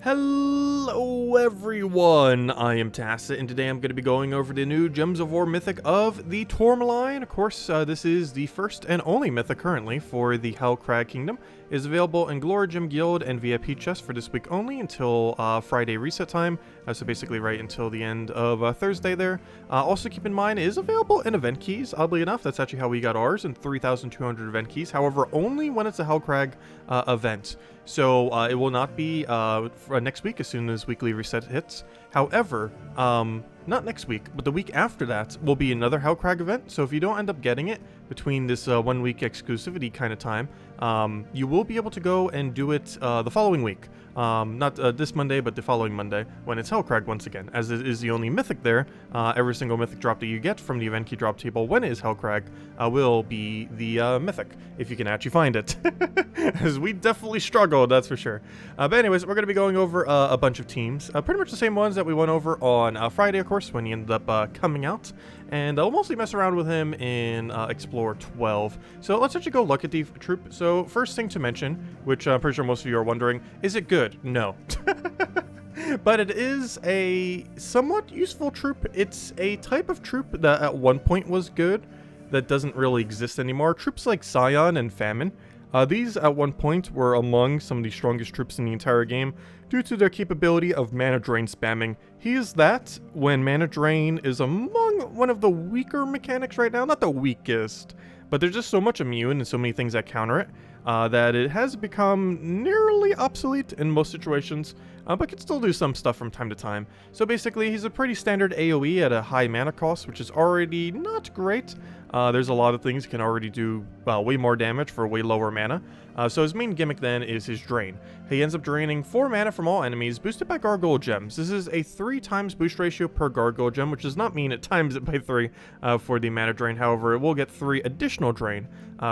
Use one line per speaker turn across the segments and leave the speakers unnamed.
Hello everyone, I am Tacit, and today I'm going to be going over the new Gems of War Mythic of the Tourmaline. Of course, this is the first and only Mythic currently for the Hellcrag Kingdom. It is available in Glory Gem Guild and VIP Chest for this week only until Friday reset time, so basically right until the end of Thursday there. Also keep in mind, it is available in event keys, oddly enough. That's actually how we got ours, in 3,200 event keys, however only when it's a Hellcrag event. So it will not be for next week as soon as weekly reset hits. However, not next week, but the week after that will be another Hellcrag event. So if you don't end up getting it between this 1 week exclusivity kind of time, you will be able to go and do it the following week. Not this Monday, but the following Monday when it's Hellcrag once again, as it is the only Mythic there. Every single Mythic drop that you get from the event key drop table when it is Hellcrag will be the Mythic, if you can actually find it. As we definitely struggled, that's for sure. But anyways, we're going to be going over a bunch of teams. Pretty much the same ones that we went over on Friday, of course, when he ended up coming out. And we'll mostly mess around with him in Explore 12. So let's actually go look at the troop. So first thing to mention, which I'm pretty sure most of you are wondering, is it good? No. But it is a somewhat useful troop. It's a type of troop that at one point was good, that doesn't really exist anymore. Troops like Scion and Famine. These at one point were among some of the strongest troops in the entire game due to their capability of mana drain spamming. He is that when mana drain is among one of the weaker mechanics right now. Not the weakest, but there's just so much immune and so many things that counter it that it has become nearly obsolete in most situations, but can still do some stuff from time to time. So basically, he's a pretty standard AoE at a high mana cost, which is already not great. There's a lot of things he can already do way more damage for way lower mana. So his main gimmick then is his drain. He ends up draining 4 mana from all enemies, boosted by gargoyle gems. This is a 3 times boost ratio per gargoyle gem, which does not mean it times it by 3 for the mana drain. However, it will get 3 additional drain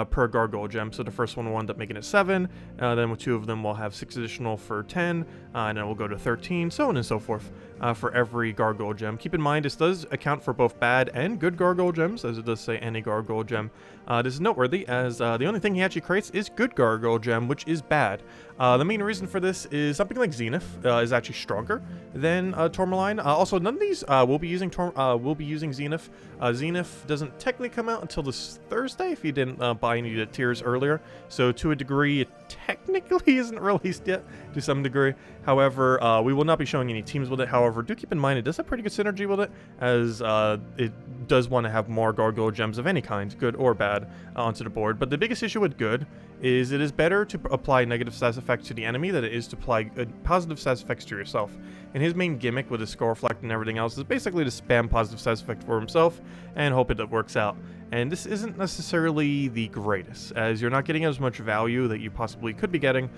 per gargoyle gem. So the first one will end up making it 7, then with 2 of them we'll have 6 additional for 10, and then we'll go to 13, so on and so forth for every gargoyle gem. Keep in mind, this does account for both bad and good gargoyle gems, as it does say any gargoyle gem. This is noteworthy, as the only thing he actually creates is good gargoyle gem, which is bad. The main reason for this is something like Zenith is actually stronger than Tourmaline. Also, none of these will be using Zenith. Zenith doesn't technically come out until this Thursday if you didn't buy any of the tiers earlier. So to a degree, it technically isn't released yet to some degree. However, we will not be showing any teams with it. However, do keep in mind it does have pretty good synergy with it, as it does want to have more gargoyle gems of any kind, good or bad, onto the board. But the biggest issue with good is it is better to apply negative stats effects to the enemy than it is to apply positive stats effects to yourself. And his main gimmick with his score reflect and everything else is basically to spam positive stats effect for himself and hope it works out. And this isn't necessarily the greatest, as you're not getting as much value that you possibly could be getting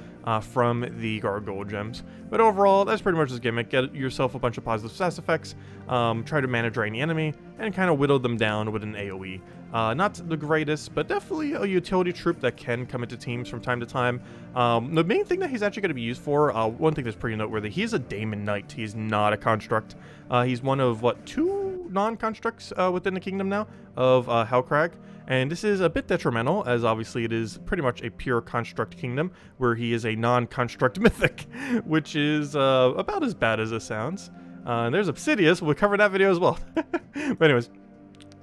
from the gargoyle gems. But overall, that's pretty much his gimmick. Get yourself a bunch of positive stats effects, try to mana drain the enemy, and kind of whittle them down with an AoE. Not the greatest, but definitely a utility troop that can come into teams from time to time. The main thing that he's actually going to be used for, one thing that's pretty noteworthy, he's a Daemon Knight. He's not a construct. He's one of, 2 non-constructs within the kingdom now of Hellcrag, and this is a bit detrimental, as obviously it is pretty much a pure construct kingdom where he is a non-construct mythic, which is about as bad as it sounds. And there's Obsidius, we'll cover that video as well. But anyways,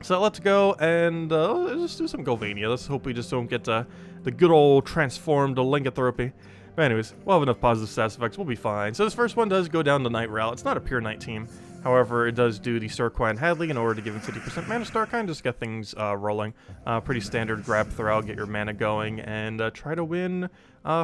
so let's go and let's do some Golvania. Let's hope we just don't get the good old transformed Lycanthropy. But anyways, we'll have enough positive stats effects, we'll be fine. So this first one does go down the Knight route. It's not a pure Knight team. However, it does do the Surquan Hadley in order to give him 50% mana star, kind of just get things rolling. Pretty standard grab throw, get your mana going, and try to win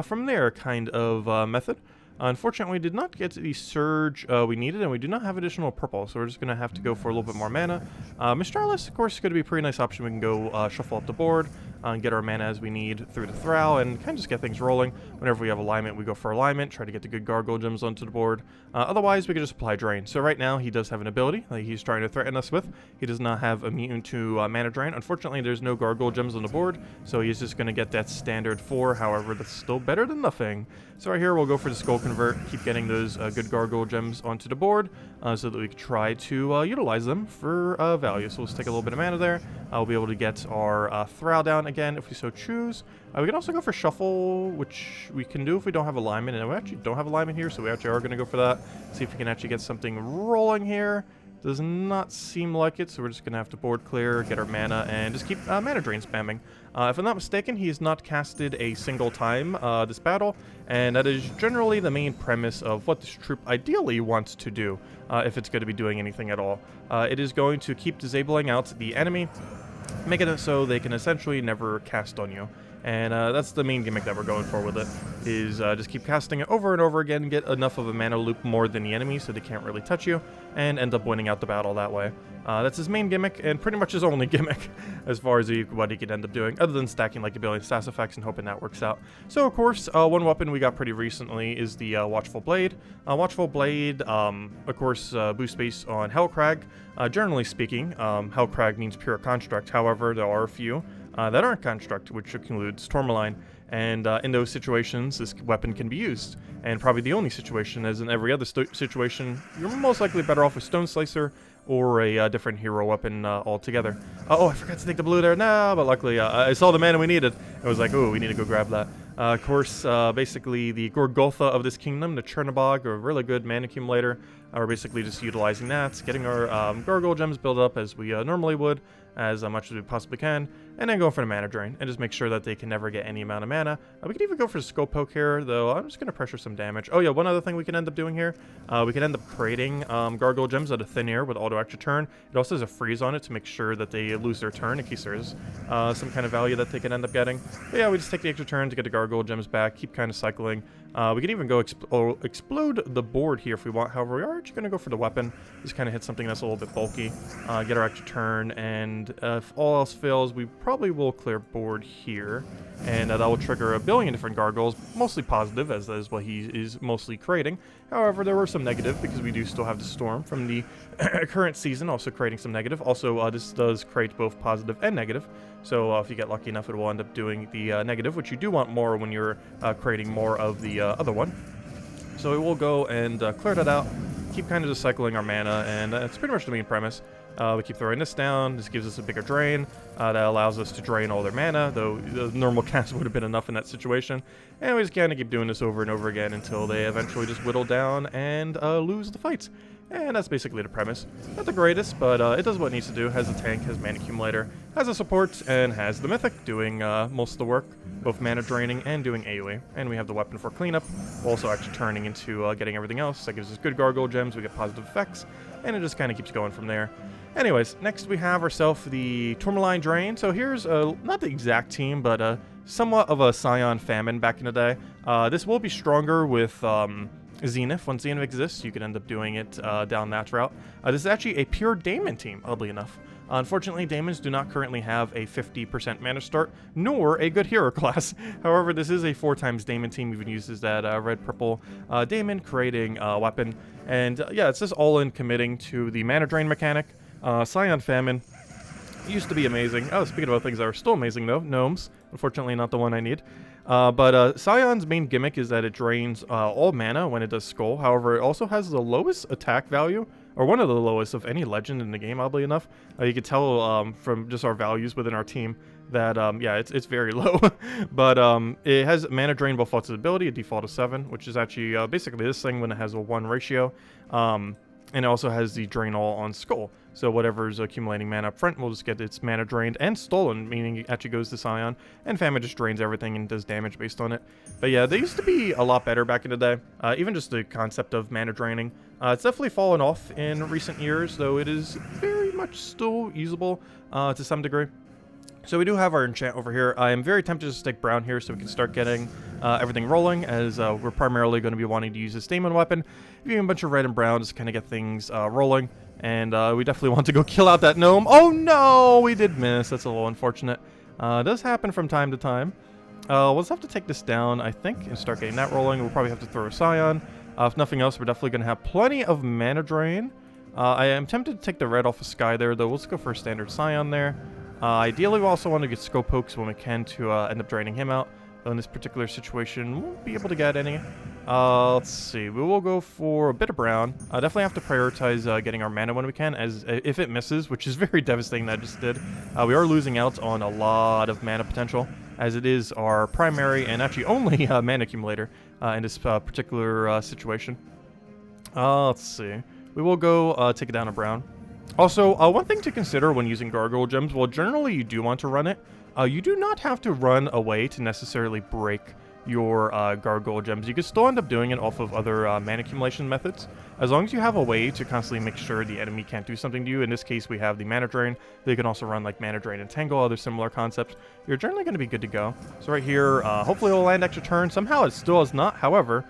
from there kind of method. Unfortunately, we did not get the surge we needed, and we do not have additional purple, so we're just going to have to go for a little bit more mana. Mistralis, of course, is going to be a pretty nice option. We can go shuffle up the board and get our mana as we need through the Throw, and kind of just get things rolling. Whenever we have alignment, we go for alignment, try to get the good gargoyle gems onto the board. Otherwise, we can just apply drain. So right now, he does have an ability that he's trying to threaten us with. He does not have immune to mana drain. Unfortunately, there's no gargoyle gems on the board, so he's just going to get that standard 4. However, that's still better than nothing. So right here, we'll go for the Skull Convert, keep getting those good gargoyle gems onto the board so that we can try to utilize them for value. So let's take a little bit of mana there. We'll be able to get our Throw down again if we so choose. We can also go for Shuffle, which we can do if we don't have alignment, and we actually don't have alignment here, so we actually are going to go for that. See if we can actually get something rolling here. Does not seem like it, so we're just going to have to board clear, get our mana, and just keep mana drain spamming. If I'm not mistaken, he has not casted a single time this battle, and that is generally the main premise of what this troop ideally wants to do, if it's going to be doing anything at all. It is going to keep disabling out the enemy, making it so they can essentially never cast on you. And that's the main gimmick that we're going for with it, is just keep casting it over and over again, get enough of a mana loop more than the enemy so they can't really touch you, and end up winning out the battle that way. That's his main gimmick, and pretty much his only gimmick, as far as what he could end up doing, other than stacking like a billion stats effects and hoping that works out. So of course, one weapon we got pretty recently is the Watchful Blade. Watchful Blade, of course, boost base on Hellcrag. Generally speaking, Hellcrag means pure construct, however, there are a few that aren't construct, which includes Tourmaline, and in those situations this weapon can be used. And probably the only situation, as in every other situation, you're most likely better off with Stone Slicer or a different hero weapon altogether. Oh, I forgot to take the blue there. No, but luckily I saw the mana we needed. I was like, oh, we need to go grab that. Of course, basically the Gorgotha of this kingdom, the Chernobog, a really good mana accumulator. We're basically just utilizing that, getting our gargoyle gems built up as we normally would, as much as we possibly can, and then go for the mana drain, and just make sure that they can never get any amount of mana. We could even go for the Skull Poke here, though I'm just going to pressure some damage. Oh yeah, one other thing we can end up doing here, we can end up creating gargoyle gems out of thin air with auto extra turn. It also has a freeze on it to make sure that they lose their turn in case there's some kind of value that they can end up getting. But yeah, we just take the extra turn to get the gargoyle gems back, keep kind of cycling. We can even go explode the board here if we want. However, we are actually going to go for the weapon, just kind of hit something that's a little bit bulky, get our extra turn, and if all else fails, we probably will clear board here, and that will trigger a billion different gargoyles, mostly positive, as that is what he is mostly creating. However, there were some negative, because we do still have the Storm from the current season, also creating some negative. Also, this does create both positive and negative, so if you get lucky enough, it will end up doing the negative, which you do want more when you're creating more of the other one. So we will go and clear that out, keep kind of just cycling our mana, and that's pretty much the main premise. We keep throwing this down. This gives us a bigger drain that allows us to drain all their mana, though the normal cast would have been enough in that situation. And we just kind of keep doing this over and over again until they eventually just whittle down and lose the fights. And that's basically the premise. Not the greatest, but it does what it needs to do. Has a tank, has mana accumulator, has a support, and has the Mythic doing most of the work, both mana draining and doing AoE. And we have the weapon for cleanup, also actually turning into getting everything else. That gives us good gargoyle gems, we get positive effects, and it just kind of keeps going from there. Anyways, next we have ourselves the Tourmaline Drain. So here's not the exact team, but somewhat of a Scion Famine back in the day. This will be stronger with Zenith. When Zenith exists, you can end up doing it down that route. This is actually a pure Daemon team, oddly enough. Unfortunately, Daemons do not currently have a 50% mana start, nor a good hero class. However, this is a 4x Daemon team, even uses that red-purple Daemon creating weapon. And yeah, it's just all in committing to the mana drain mechanic. Scion Famine used to be amazing. Oh, speaking of other things that are still amazing though, Gnomes. Unfortunately, not the one I need. But Scion's main gimmick is that it drains all mana when it does Skull. However, it also has the lowest attack value, or one of the lowest of any legend in the game, oddly enough. You can tell from just our values within our team that, yeah, it's very low. But it has mana drain both its ability, a default of 7, which is actually basically this thing when it has a 1 ratio. And it also has the drain all on Skull. So whatever's accumulating mana up front will just get its mana drained and stolen, meaning it actually goes to Scion. And Famine just drains everything and does damage based on it. But yeah, they used to be a lot better back in the day. Even just the concept of mana draining. It's definitely fallen off in recent years, though it is very much still usable to some degree. So we do have our enchant over here. I am very tempted to stick brown here so we can start getting everything rolling, as we're primarily going to be wanting to use this Daemon weapon. Even a bunch of red and brown just kind of get things rolling. And we definitely want to go kill out that gnome. Oh no, we did miss. That's a little unfortunate. It does happen from time to time. We'll just have to take this down, I think, and start getting that rolling. We'll probably have to throw a Scion. If nothing else, we're definitely going to have plenty of mana drain. I am tempted to take the red off of Sky there, though. Let's go for a standard Scion there. Ideally, we also want to get Skull Pokes when we can to end up draining him out. Though in this particular situation, we won't be able to get any. Let's see. We will go for a bit of brown. Definitely have to prioritize getting our mana when we can, as if it misses, which is very devastating that I just did. We are losing out on a lot of mana potential, as it is our primary and actually only mana accumulator in this particular situation. Let's see. We will go take it down a brown. Also, one thing to consider when using gargoyle gems, well, generally you do want to run it. You do not have to run away to necessarily break your gargoyle gems. You can still end up doing it off of other mana accumulation methods, as long as you have a way to constantly make sure the enemy can't do something to you. In this case, we have the mana drain. They can also run like mana drain and tangle, other similar concepts. You're generally going to be good to go. So right here, hopefully it'll land extra turn. Somehow it still has not. However,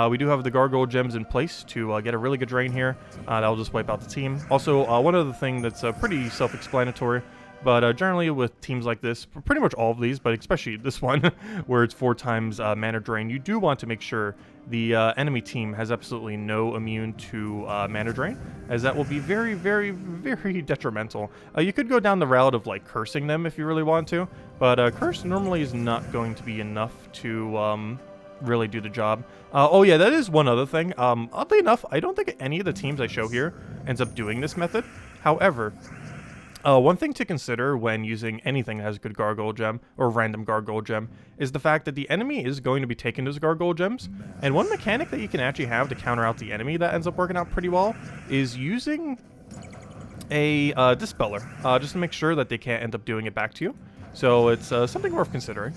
we do have the gargoyle gems in place to get a really good drain here. That'll just wipe out the team. Also, one other thing that's pretty self-explanatory, but generally with teams like this, pretty much all of these, but especially this one, where it's 4 times mana drain, you do want to make sure the enemy team has absolutely no immune to mana drain, as that will be very, very, very detrimental. You could go down the route of like cursing them if you really want to, but curse normally is not going to be enough to really do the job. Oh yeah, that is one other thing. Oddly enough, I don't think any of the teams I show here ends up doing this method. However, one thing to consider when using anything that has a good gargoyle gem, or random gargoyle gem, is the fact that the enemy is going to be taking those gargoyle gems, and one mechanic that you can actually have to counter out the enemy that ends up working out pretty well is using a Dispeller, just to make sure that they can't end up doing it back to you. So it's something worth considering,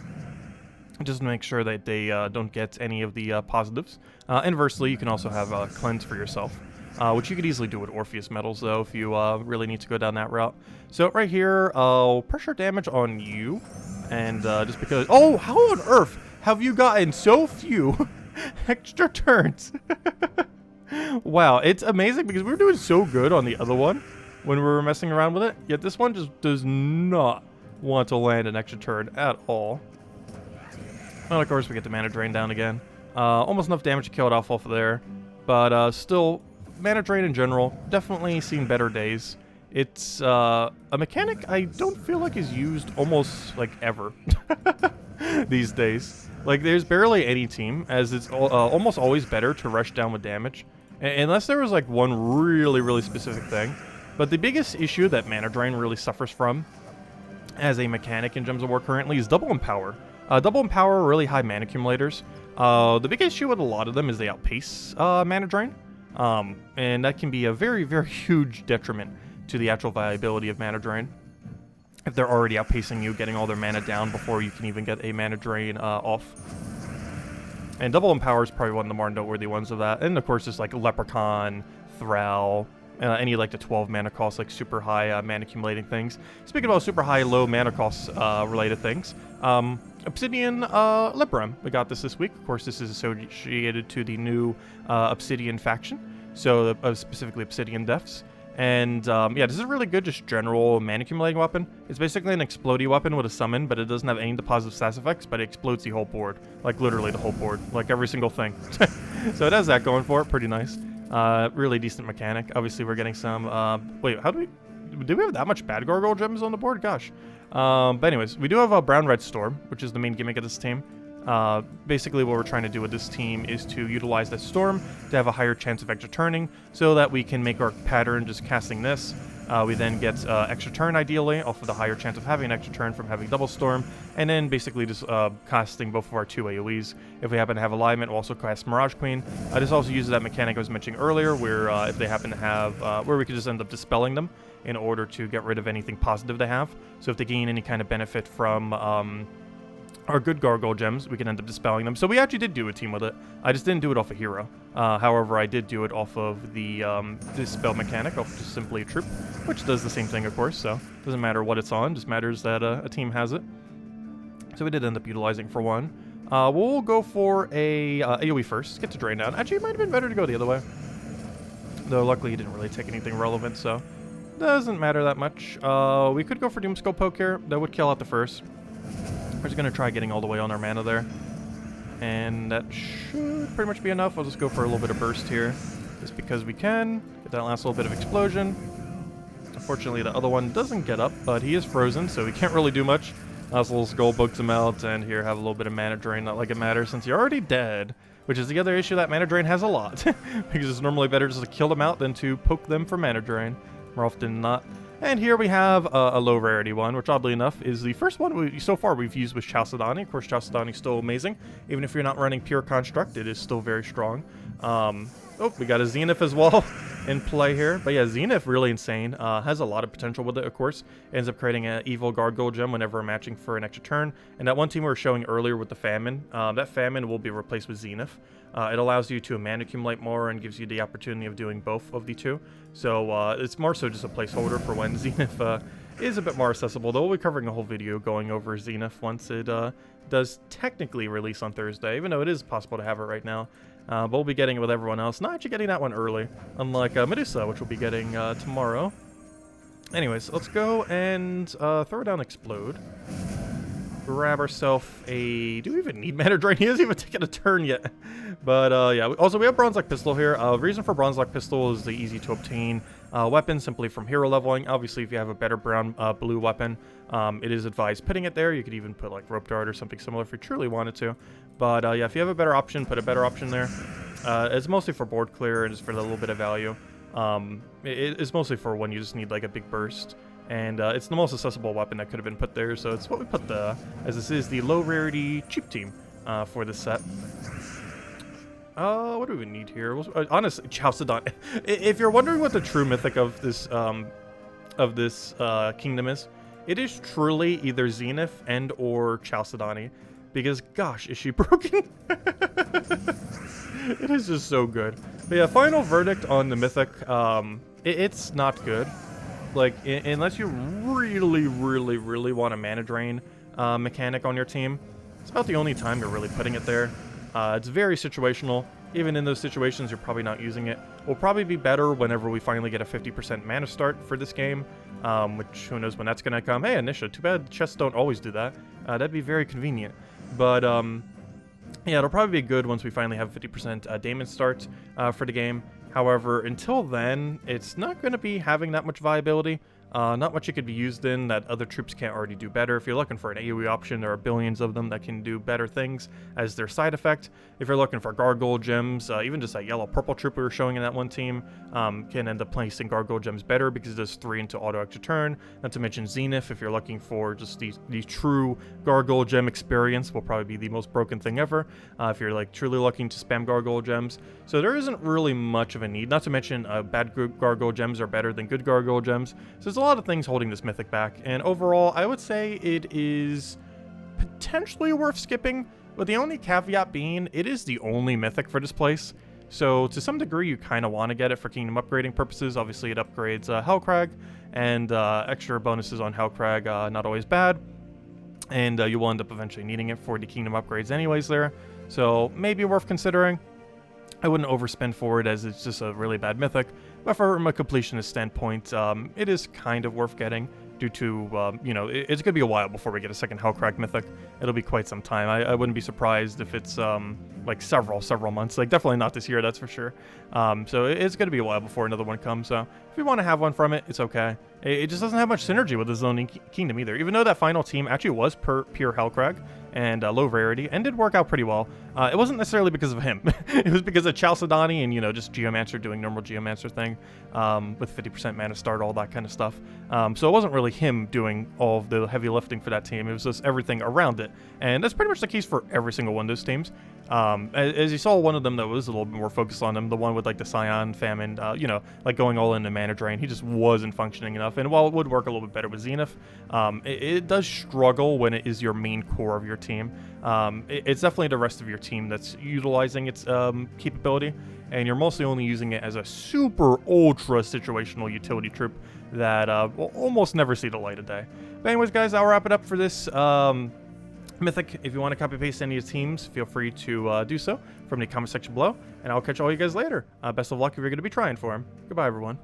just to make sure that they don't get any of the positives. Inversely, you can also have Cleanse for yourself, which you could easily do with Orpheus Metals, though, if you really need to go down that route. So right here, I'll pressure damage on you, and just because... Oh, how on earth have you gotten so few extra turns? Wow, it's amazing, because we were doing so good on the other one when we were messing around with it, yet this one just does not want to land an extra turn at all. And of course, we get the mana drain down again. Almost enough damage to kill it off of there, but still... Mana drain in general, definitely seen better days. It's a mechanic I don't feel like is used almost like ever these days. Like there's barely any team, as it's almost always better to rush down with damage, unless there was like one really, really specific thing. But the biggest issue that mana drain really suffers from as a mechanic in Gems of War currently is double empower. Double empower are really high mana accumulators. The big issue with a lot of them is they outpace mana drain. And that can be a very, very huge detriment to the actual viability of mana drain. If they're already outpacing you, getting all their mana down before you can even get a mana drain off. And double empower is probably one of the more noteworthy ones of that. And of course, it's like Leprechaun, Thrall, any like the 12 mana cost, like super high mana accumulating things. Speaking about super high, low mana cost related things, Obsidian Libram. We got this week. Of course, this is associated to the new Obsidian faction, so specifically Obsidian Deaths. And yeah, this is a really good, just general mana accumulating weapon. It's basically an explodey weapon with a summon, but it doesn't have any of the positive stats effects, but it explodes the whole board. Like literally the whole board, like every single thing. So it has that going for it, pretty nice. Really decent mechanic. Obviously, we're getting some... wait, how do we have that much bad gargoyle gems on the board? Gosh. But anyways, we do have a brown-red storm, which is the main gimmick of this team. Basically, what we're trying to do with this team is to utilize that storm to have a higher chance of extra turning, so that we can make our pattern just casting this. We then get extra turn, ideally, off of the higher chance of having an extra turn from having double storm, and then basically just casting both of our 2 AoEs. If we happen to have alignment, we'll also cast Mirage Queen. This also uses that mechanic I was mentioning earlier, where if they happen to have, where we could just end up dispelling them in order to get rid of anything positive they have. So if they gain any kind of benefit from our good gargoyle gems, we can end up dispelling them. So we actually did do a team with it. I just didn't do it off a hero. However, I did do it off of the dispel mechanic, off just simply a troop, which does the same thing, of course. So it doesn't matter what it's on, just matters that a team has it. So we did end up utilizing for one. We'll go for a AoE first, get to drain down. Actually, it might have been better to go the other way, though luckily he didn't really take anything relevant, so doesn't matter that much. We could go for Doomskull Poke here. That would kill out the first. We're just going to try getting all the way on our mana there. And that should pretty much be enough. I'll just go for a little bit of burst here, just because we can. Get that last little bit of explosion. Unfortunately, the other one doesn't get up, but he is frozen, so we can't really do much. Last little skull bugs him out, and here, have a little bit of mana drain. Not like it matters, since you're already dead. which is the other issue that mana drain has a lot, because it's normally better just to kill them out than to poke them for mana drain, more often than not. And here we have a low rarity one, which oddly enough is the first one so far we've used with Chalcedony. Of course, Chalcedony is still amazing. Even if you're not running pure construct, it is still very strong. Oh, we got a Zenith as well in play here. But yeah, Zenith, really insane. Has a lot of potential with it, of course. Ends up creating an evil gargoyle gem whenever I'm matching for an extra turn. And that one team we were showing earlier with the Famine, that Famine will be replaced with Zenith. It allows you to mana accumulate more and gives you the opportunity of doing both of the two. So it's more so just a placeholder for when Zenith is a bit more accessible. Though we'll be covering a whole video going over Zenith once it does technically release on Thursday, even though it is possible to have it right now. But we'll be getting it with everyone else. Not actually getting that one early, unlike Medusa, which we'll be getting tomorrow. Anyways, let's go and throw down Explode. Grab ourselves a... Do we even need mana drain? He hasn't even taken a turn yet. But yeah, also we have Bronze Lock Pistol here. The reason for Bronze Lock Pistol is the easy to obtain weapon simply from hero leveling. Obviously, if you have a better blue weapon, it is advised putting it there. You could even put like Rope Dart or something similar if you truly wanted to. But yeah, if you have a better option, put a better option there. It's mostly for board clear and just for a little bit of value. It's mostly for when you just need like a big burst. And it's the most accessible weapon that could have been put there, so it's what we put as this is the low rarity cheap team for this set. What do we need here? Honestly, Chalcedon. If you're wondering what the true mythic of this kingdom is, it is truly either Zenith and or Chalcedony, because gosh, is she broken? It is just so good. But yeah, final verdict on the mythic. It's not good. Like, unless you really want a mana drain mechanic on your team, it's about the only time you're really putting it there. It's very situational. Even in those situations, you're probably not using it. Will probably be better whenever we finally get a 50% mana start for this game, which who knows when that's going to come. Hey, Anisha, too bad chests don't always do that. That'd be very convenient. But, yeah, it'll probably be good once we finally have 50% damage start for the game. However, until then, it's not going to be having that much viability. Not much it could be used in that other troops can't already do better. If you're looking for an AoE option, there are billions of them that can do better things as their side effect. If you're looking for gargoyle gems, even just that yellow-purple troop we were showing in that one team can end up placing gargoyle gems better because it does 3 into auto extra turn. Not to mention Zenith, if you're looking for just the true gargoyle gem experience, will probably be the most broken thing ever. If you're like truly looking to spam gargoyle gems. So there isn't really much of a need. Not to mention bad gargoyle gems are better than good gargoyle gems. So there's a lot of things holding this mythic back, and overall I would say it is potentially worth skipping, with the only caveat being it is the only mythic for this place. So to some degree you kind of want to get it for kingdom upgrading purposes. Obviously it upgrades Hellcrag, and extra bonuses on Hellcrag, not always bad, and you will end up eventually needing it for the kingdom upgrades anyways there, so maybe worth considering. I wouldn't overspend for it as it's just a really bad mythic, but from a completionist standpoint, it is kind of worth getting due to, you know, it's going to be a while before we get a second Hellcrag mythic. It'll be quite some time. I wouldn't be surprised if it's, like, several months. Like, definitely not this year, that's for sure. So it's going to be a while before another one comes, so if you want to have one from it, it's okay. It just doesn't have much synergy with the Zoning Kingdom either, even though that final team actually was pure Hellcrag and low rarity, and did work out pretty well. It wasn't necessarily because of him. It was because of Chalcedony and, you know, just Geomancer doing normal Geomancer thing with 50% mana start, all that kind of stuff. So it wasn't really him doing all of the heavy lifting for that team. It was just everything around it. And that's pretty much the case for every single one of those teams. As you saw, one of them that was a little bit more focused on him, the one with like the Scion, Famine, you know, like going all into mana drain, he just wasn't functioning enough. And while it would work a little bit better with Zenith, it does struggle when it is your main core of your team. It's definitely the rest of your team that's utilizing its capability, and you're mostly only using it as a super ultra situational utility troop that will almost never see the light of day. But anyways, guys, I'll wrap it up for this mythic. If you want to copy paste any of the teams, feel free to do so from the comment section below, and I'll catch all you guys later. Best of luck if you're going to be trying for them. Goodbye, everyone.